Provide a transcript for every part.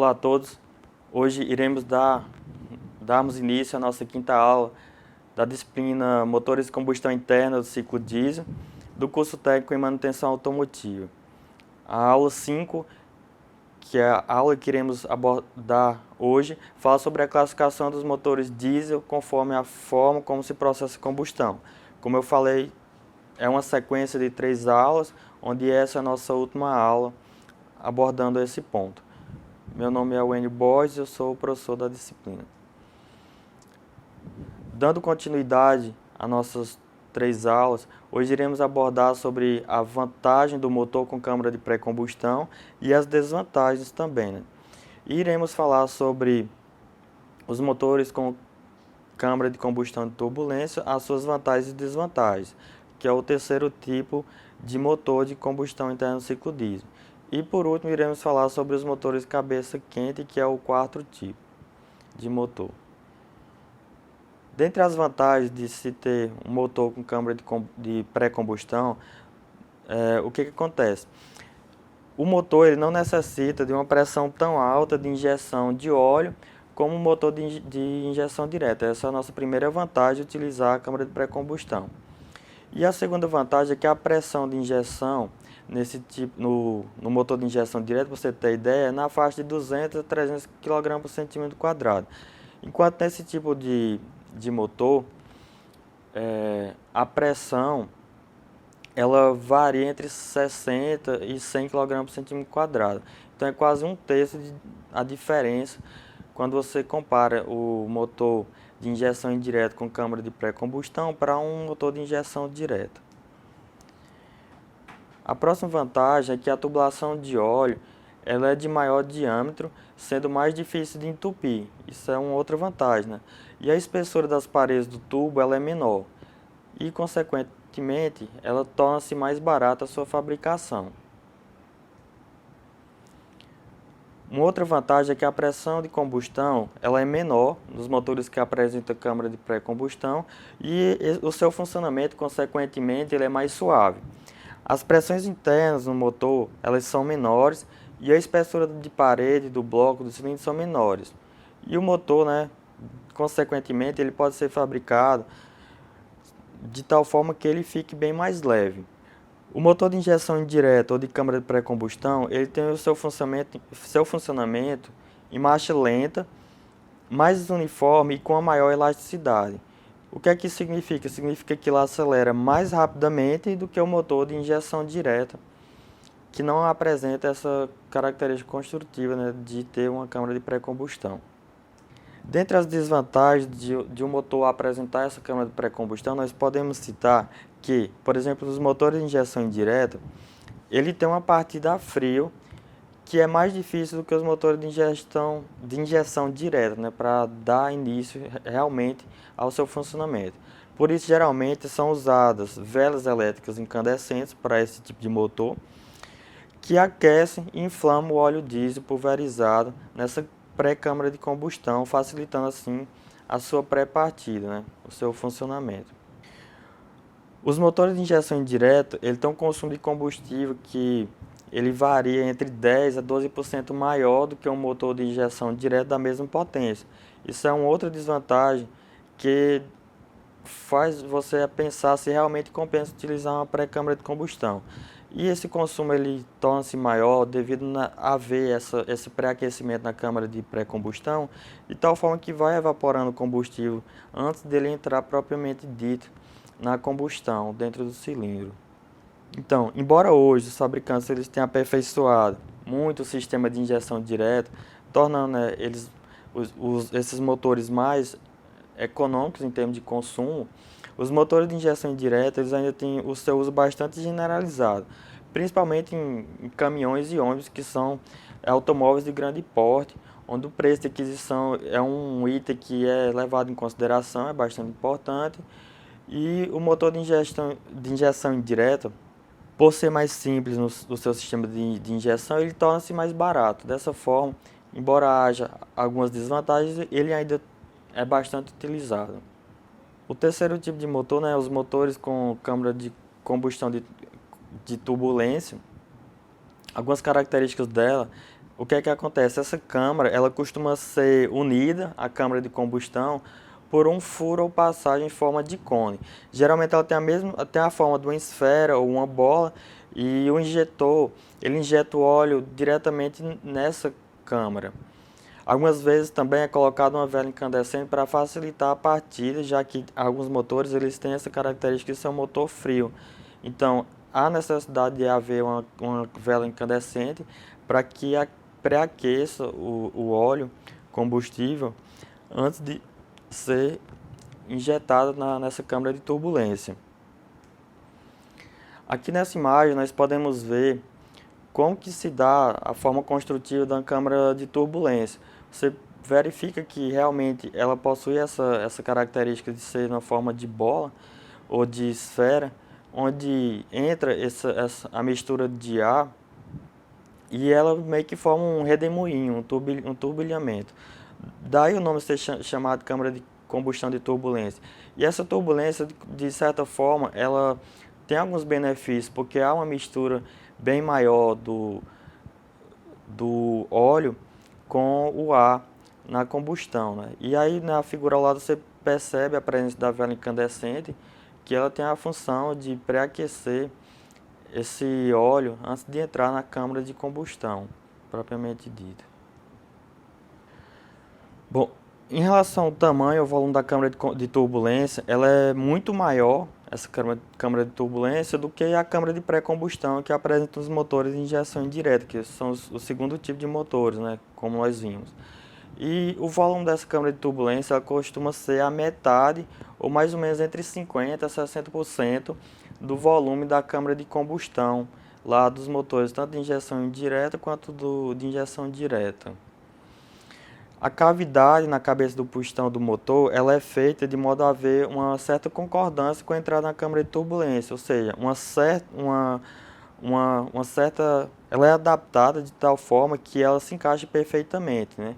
Olá a todos. Hoje iremos darmos início à nossa quinta aula da disciplina Motores de Combustão Interna do ciclo diesel do curso técnico em manutenção automotiva. A aula 5, que é a aula que iremos abordar hoje, fala sobre a classificação dos motores diesel conforme a forma como se processa a combustão. Como eu falei, é uma sequência de 3 aulas, onde essa é a nossa última aula abordando esse ponto. Meu nome é Wênio Borges, eu sou o professor da disciplina. Dando continuidade às nossas 3 aulas, hoje iremos abordar sobre a vantagem do motor com câmara de pré-combustão e as desvantagens também, E iremos falar sobre os motores com câmara de combustão de turbulência, as suas vantagens e desvantagens, que é o terceiro tipo de motor de combustão interna no ciclo diesel. E por último, iremos falar sobre os motores cabeça quente, que é o quarto tipo de motor. Dentre as vantagens de se ter um motor com câmara de pré-combustão, o que acontece? O motor ele não necessita de uma pressão tão alta de injeção de óleo como o motor de injeção direta. Essa é a nossa primeira vantagem de utilizar a câmara de pré-combustão. E a segunda vantagem é que a pressão de injeção no motor de injeção direta, para você ter ideia, é na faixa de 200 a 300 kg por centímetro quadrado. Enquanto nesse tipo de motor, a pressão ela varia entre 60 e 100 kg por centímetro quadrado. Então é quase um terço a diferença quando você compara o motor de injeção indireta com câmara de pré-combustão para um motor de injeção direta. A próxima vantagem é que a tubulação de óleo ela é de maior diâmetro, sendo mais difícil de entupir. Isso é uma outra vantagem, E a espessura das paredes do tubo ela é menor e, consequentemente, ela torna-se mais barata a sua fabricação. Uma outra vantagem é que a pressão de combustão ela é menor nos motores que apresentam câmara de pré-combustão e o seu funcionamento, consequentemente, ele é mais suave. As pressões internas no motor elas são menores e a espessura de parede do bloco do cilindro são menores. E o motor, consequentemente, ele pode ser fabricado de tal forma que ele fique bem mais leve. O motor de injeção indireta ou de câmara de pré-combustão, ele tem o seu funcionamento em marcha lenta, mais uniforme e com a maior elasticidade. O que é que significa? Significa que ele acelera mais rapidamente do que o motor de injeção direta, que não apresenta essa característica construtiva de ter uma câmara de pré-combustão. Dentre as desvantagens de um motor apresentar essa câmara de pré-combustão, nós podemos citar que, por exemplo, nos motores de injeção indireta, ele tem uma partida a frio que é mais difícil do que os motores de injeção direta, para dar início realmente ao seu funcionamento. Por isso, geralmente, são usadas velas elétricas incandescentes para esse tipo de motor, que aquecem e inflamam o óleo diesel pulverizado nessa pré-câmara de combustão, facilitando assim a sua pré-partida, o seu funcionamento. Os motores de injeção indireta, ele tem um consumo de combustível que ele varia entre 10 a 12% maior do que um motor de injeção direta da mesma potência. Isso é uma outra desvantagem que faz você pensar se realmente compensa utilizar uma pré-câmara de combustão. E esse consumo ele torna-se maior devido a haver esse pré-aquecimento na câmara de pré-combustão, de tal forma que vai evaporando o combustível antes dele entrar propriamente dito na combustão dentro do cilindro. Então, embora hoje os fabricantes eles tenham aperfeiçoado muito o sistema de injeção direta, tornando esses motores mais econômicos em termos de consumo, os motores de injeção indireta eles ainda têm o seu uso bastante generalizado, principalmente em caminhões e ônibus que são automóveis de grande porte, onde o preço de aquisição é um item que é levado em consideração, é bastante importante, e o motor de injeção indireta, por ser mais simples no seu sistema de injeção, ele torna-se mais barato. Dessa forma, embora haja algumas desvantagens, ele ainda é bastante utilizado. O terceiro tipo de motor, os motores com câmara de combustão de turbulência. Algumas características dela o que é que acontece? Essa câmara, ela costuma ser unida à câmara de combustão por um furo ou passagem em forma de cone. Geralmente ela tem a forma de uma esfera ou uma bola, e o injetor, ele injeta o óleo diretamente nessa câmara. Algumas vezes também é colocada uma vela incandescente para facilitar a partida, já que alguns motores eles têm essa característica de ser um motor frio. Então, há necessidade de haver uma vela incandescente para que pré-aqueça o óleo combustível antes de ser injetado nessa câmara de turbulência. Aqui nessa imagem nós podemos ver como que se dá a forma construtiva da câmara de turbulência. Você verifica que realmente ela possui essa característica de ser na forma de bola ou de esfera, onde entra a mistura de ar e ela meio que forma um redemoinho, um turbilhamento. Daí o nome ser chamado de câmara de combustão de turbulência. E essa turbulência, de certa forma, ela tem alguns benefícios, porque há uma mistura bem maior do óleo com o ar na combustão, né? E aí na figura ao lado você percebe a presença da vela incandescente, que ela tem a função de pré-aquecer esse óleo antes de entrar na câmara de combustão, propriamente dita. Bom, em relação ao tamanho e volume da câmara de turbulência, ela é muito maior, essa câmara de turbulência, do que a câmara de pré-combustão que apresenta os motores de injeção indireta, que são o segundo tipo de motores, né, como nós vimos. E o volume dessa câmara de turbulência ela costuma ser a metade, ou mais ou menos entre 50% a 60% do volume da câmara de combustão, lá dos motores, tanto de injeção indireta quanto de injeção direta. A cavidade na cabeça do pistão do motor ela é feita de modo a haver uma certa concordância com a entrada na câmara de turbulência, ou seja, ela é adaptada de tal forma que ela se encaixa perfeitamente, né?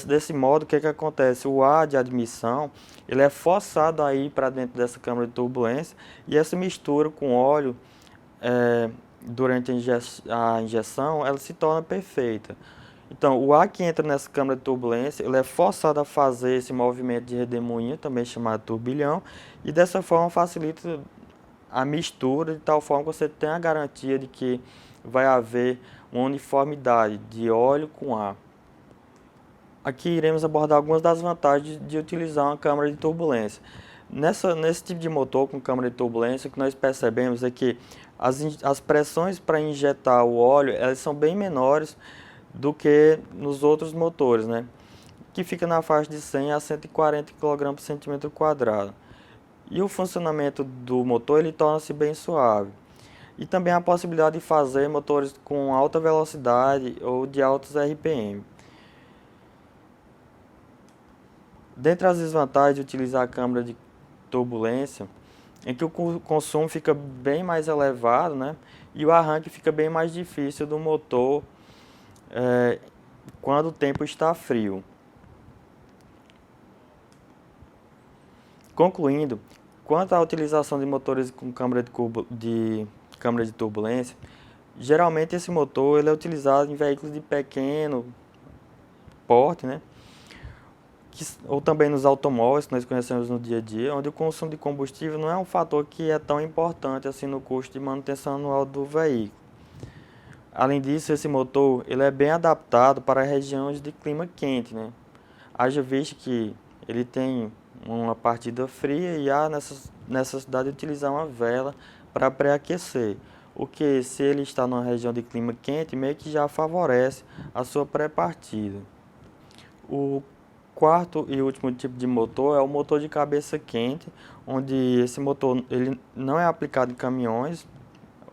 Desse modo, o que acontece? O ar de admissão ele é forçado a ir para dentro dessa câmara de turbulência, e essa mistura com óleo durante a injeção ela se torna perfeita. Então, o ar que entra nessa câmara de turbulência, ele é forçado a fazer esse movimento de redemoinho, também chamado turbilhão, e dessa forma facilita a mistura, de tal forma que você tem a garantia de que vai haver uma uniformidade de óleo com ar. Aqui iremos abordar algumas das vantagens de utilizar uma câmara de turbulência. Nesse tipo de motor com câmara de turbulência, o que nós percebemos é que as pressões para injetar o óleo elas são bem menores do que nos outros motores, né? Que fica na faixa de 100 a 140 kg por centímetro quadrado. E o funcionamento do motor ele torna-se bem suave. E também a possibilidade de fazer motores com alta velocidade ou de altos RPM. Dentre as desvantagens de utilizar a câmara de turbulência, é que o consumo fica bem mais elevado, né? E o arranque fica bem mais difícil do motor quando o tempo está frio. Concluindo, quanto à utilização de motores com câmara de turbulência, geralmente esse motor ele é utilizado em veículos de pequeno porte, né? Ou também nos automóveis que nós conhecemos no dia a dia, onde o consumo de combustível não é um fator que é tão importante assim no custo de manutenção anual do veículo. Além disso, esse motor ele é bem adaptado para regiões de clima quente, né? Haja visto que ele tem uma partida fria e há necessidade de utilizar uma vela para pré-aquecer, o que, se ele está numa região de clima quente, meio que já favorece a sua pré-partida. O quarto e último tipo de motor é o motor de cabeça quente, onde esse motor ele não é aplicado em caminhões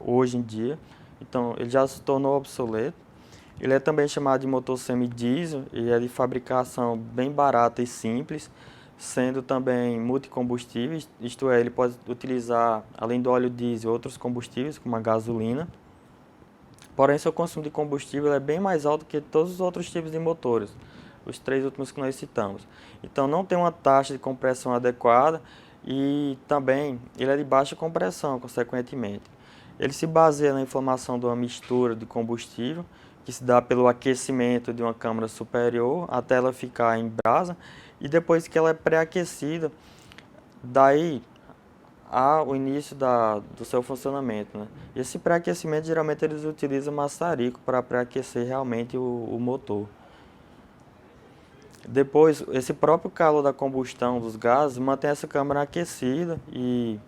hoje em dia, então ele já se tornou obsoleto. Ele é também chamado de motor semidiesel e é de fabricação bem barata e simples, sendo também multicombustível, isto é, ele pode utilizar, além do óleo diesel, outros combustíveis, como a gasolina. Porém, seu consumo de combustível é bem mais alto que todos os outros tipos de motores, os três últimos que nós citamos. Então, não tem uma taxa de compressão adequada e também ele é de baixa compressão, consequentemente. Ele se baseia na informação de uma mistura de combustível que se dá pelo aquecimento de uma câmara superior até ela ficar em brasa, e depois que ela é pré-aquecida, daí há o início do seu funcionamento, né? Esse pré-aquecimento, geralmente eles utilizam maçarico para pré-aquecer realmente o motor. Depois, esse próprio calor da combustão dos gases mantém essa câmara aquecida, e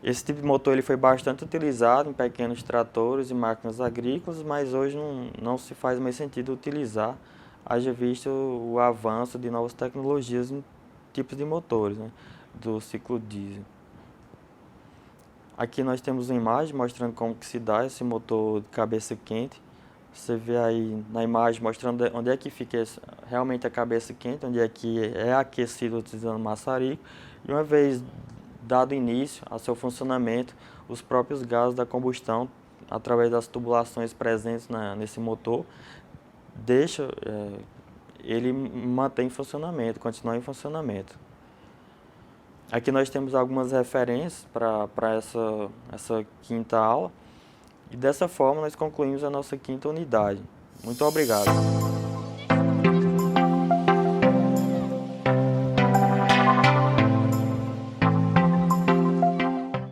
esse tipo de motor ele foi bastante utilizado em pequenos tratores e máquinas agrícolas, mas hoje não se faz mais sentido utilizar, haja visto o avanço de novas tecnologias em tipos de motores, né, do ciclo diesel. Aqui nós temos uma imagem mostrando como que se dá esse motor de cabeça quente. Você vê aí na imagem mostrando onde é que fica realmente a cabeça quente, onde é que é aquecido utilizando maçarico. E uma vez dado início ao seu funcionamento, os próprios gases da combustão, através das tubulações presentes nesse motor, deixa ele manter em funcionamento, continuar em funcionamento. Aqui nós temos algumas referências para essa quinta aula, e dessa forma nós concluímos a nossa quinta unidade. Muito obrigado.